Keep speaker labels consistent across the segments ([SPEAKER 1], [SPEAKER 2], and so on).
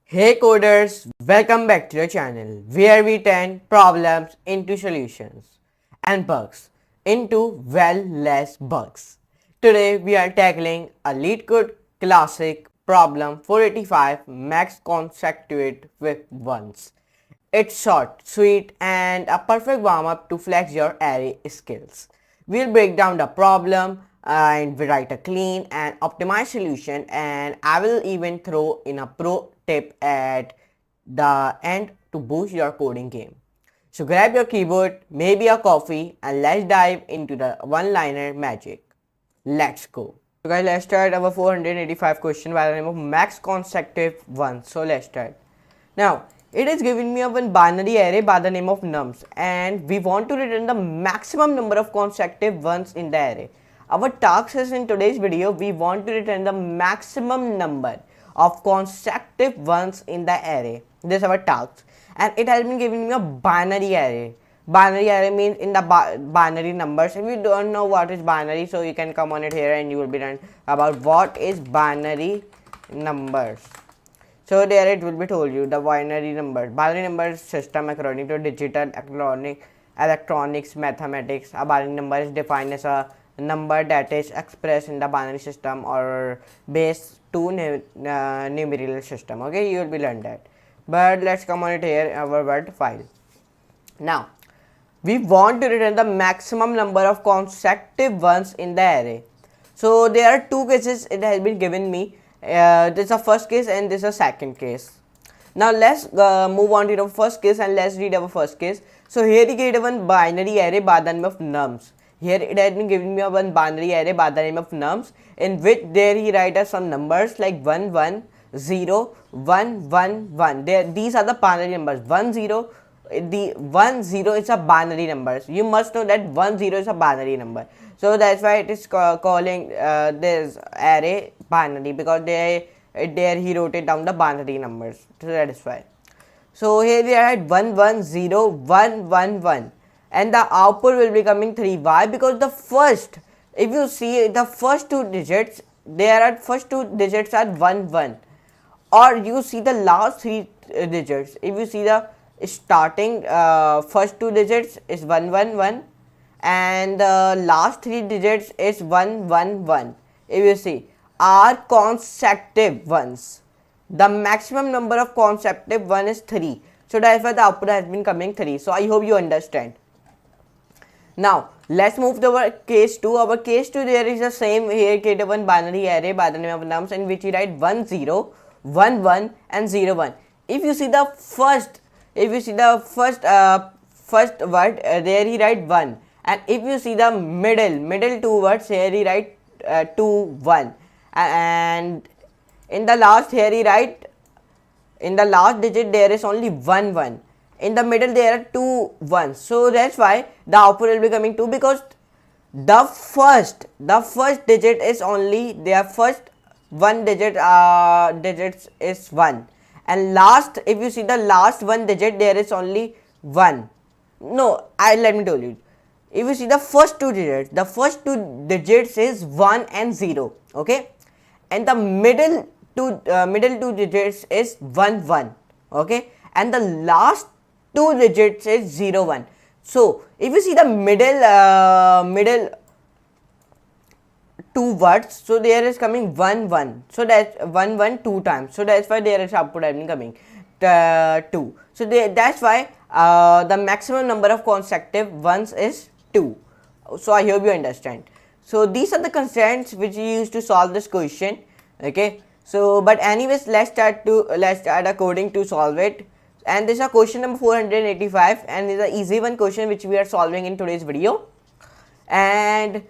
[SPEAKER 1] Hey coders, welcome back to the channel where we turn problems into solutions and bugs into less bugs. Today we are tackling a LeetCode classic problem 485 max consecutive with ones. It's short, sweet, and a perfect warm up to flex your array skills. We'll break down the problem and we write a clean and optimized solution, and I will even throw in a pro tip at the end to boost your coding game. So grab your keyboard, maybe a coffee, and let's dive into the one-liner magic. Let's go. So guys, let's start our 485 question by the name of max consecutive ones. So let's start. Now, it is giving me a one binary array by the name of nums, and we want to return the maximum number of consecutive ones in the array. Our task is in today's video, we want to return the maximum number of consecutive ones in the array. This is our task, and it has been giving me a binary array. Binary array means in the binary numbers. If you don't know what is binary, so you can come on it here and you will be learned about what is binary numbers. So there it will be told you the binary numbers. Binary numbers system according to digital electronics mathematics. A binary number is defined as a number that is expressed in the binary system or base 2 numerical system. Okay, you will be learned that. But let's come on it here our word file. Now we want to return the maximum number of consecutive ones in the array. So there are two cases it has been given me. This is a first case and this is a second case. Now let's move on to the first case and let's read our first case. So here he gave one binary array by the name of nums. Here it has been giving me a one binary array by the name of nums, in which there he write us some numbers like 1 1 0 1 1 1. These are the binary numbers. 1 0, the 1 0 is a binary number. You must know that 1 0 is a binary number. So that's why it is calling this array binary, because there he wrote it down the binary numbers. So that is why. So here we are at 1 1 0 1 1 1, and the output will be coming 3. Why? Because the first, if you see the first two digits, first two digits are 1 1, or you see the last three digits. If you see the starting first two digits is 1 1 1, and the last three digits is 1 1 1. If you see, are consecutive ones. The maximum number of consecutive one is 3. So that's why the output has been coming 3. So I hope you understand. Now let's move to our case 2. Our case 2, there is the same here create one binary array by the name of nums, in which we write 1 0 1 1 and 0 1. If you see the first word, there he write 1, and if you see the middle two words, here he write 2 1, and in the last here he write, in the last digit there is only 1 1, in the middle there are 2 1s. So that's why the output will be coming 2, because the first digit is only their first one digit digits is 1, and last, if you see the last one digit, there is only 1. No, let me tell you. If you see the first two digits is 1 and 0. Okay, and the middle two digits is 1 1. Okay, and the last two digits is 0 1. So if you see the middle two words, so there is coming 1 1. So that's 1 1 two times. So that's why there is output having coming 2. So that's why the maximum number of consecutive ones is 2. So I hope you understand. So these are the constraints which you use to solve this question. Okay. So but anyways, let's start a coding to solve it. And this is a question number 485, and this is an easy one question which we are solving in today's video. And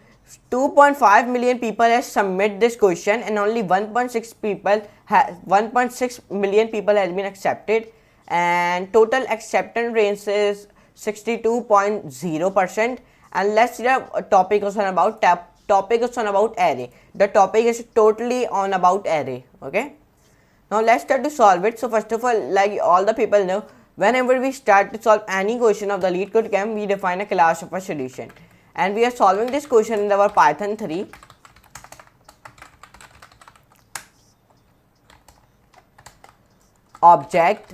[SPEAKER 1] 2.5 million people has submit this question, and only 1.6 million people has been accepted, and total acceptance rate is 62.0%. and let's see the topic is on about array. The topic is totally on about array. Okay, now let's start to solve it. So first of all, like all the people know, whenever we start to solve any question of the LeetCode camp, we define a class of a solution, and we are solving this question in our Python 3. object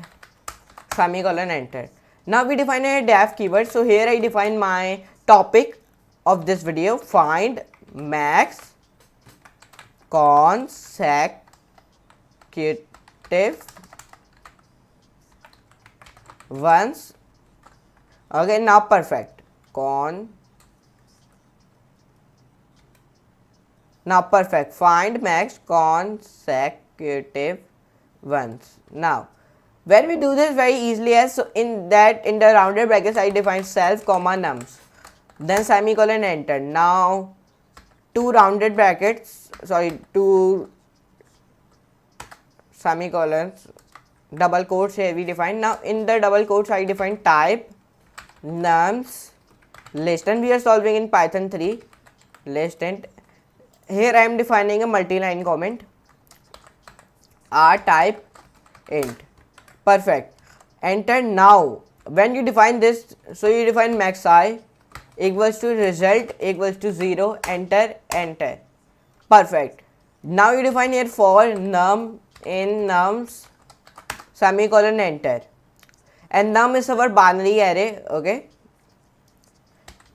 [SPEAKER 1] semicolon enter. Now we define a def keyword. So here I define my topic of this video, find max consecutive ones. Okay, now perfect. Now perfect. Find max consecutive ones. Now when we do this very easily, as so in the rounded brackets I define self comma nums, then semicolon enter. Now two semicolons, double quotes here we define. Now in the double quotes I define type nums list, and we are solving in Python 3 list. And here I am defining a multi-line comment, r type int. Perfect. Enter. Now when you define this, so you define max I equals to result equals to 0, enter, enter. Perfect. Now you define here for num in nums semicolon enter, and num is our binary array. Okay,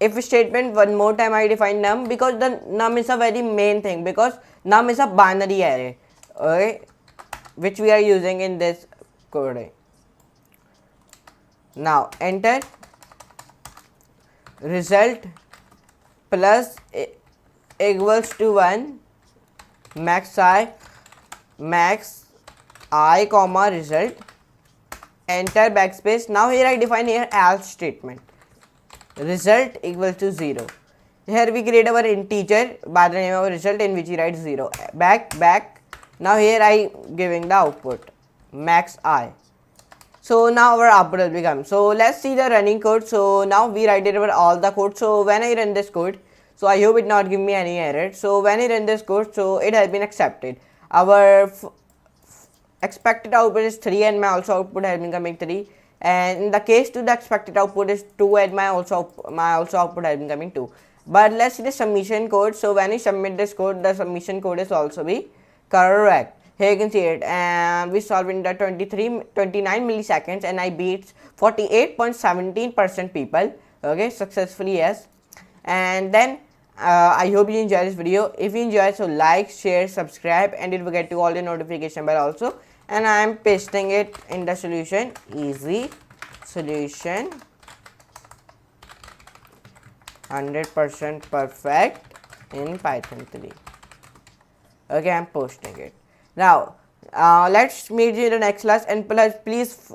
[SPEAKER 1] if statement, one more time I define num, because the num is a very main thing, because num is a binary array, okay, which we are using in this coding. Now enter. Result plus equals to 1 max I comma result, enter, backspace. Now here I define here else statement, result equals to 0. Here we create our integer by the name of result, in which we write 0, back. Now here I giving the output max I. So now our output will become. So let's see the running code. So now we write it over all the code. So when I run this code, so I hope it not give me any error. So when I run this code, so it has been accepted. Our expected output is 3, and my also output has been coming 3. And in the case 2, the expected output is 2, and my also output has been coming 2. But let's see the submission code. So when I submit this code, the submission code is also be correct. Here you can see it, and we solved in the 29 milliseconds, and I beat 48.17% people, okay, successfully, yes. And then I hope you enjoy this video. If you enjoy, so like, share, subscribe, and it will get to all the notification bell also. And I am pasting it in the solution, easy solution, 100% perfect in Python 3. Okay, I am posting it. Now let's meet you in the next class, and please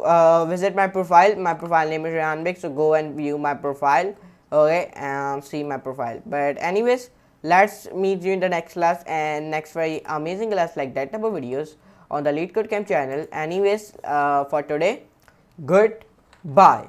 [SPEAKER 1] visit my profile. My profile name is Rehan Beg, so go and view my profile, okay, and see my profile. But anyways, let's meet you in the next class, and next very amazing class like that type of videos on the LeetCodeCamp channel. Anyways, for today, goodbye.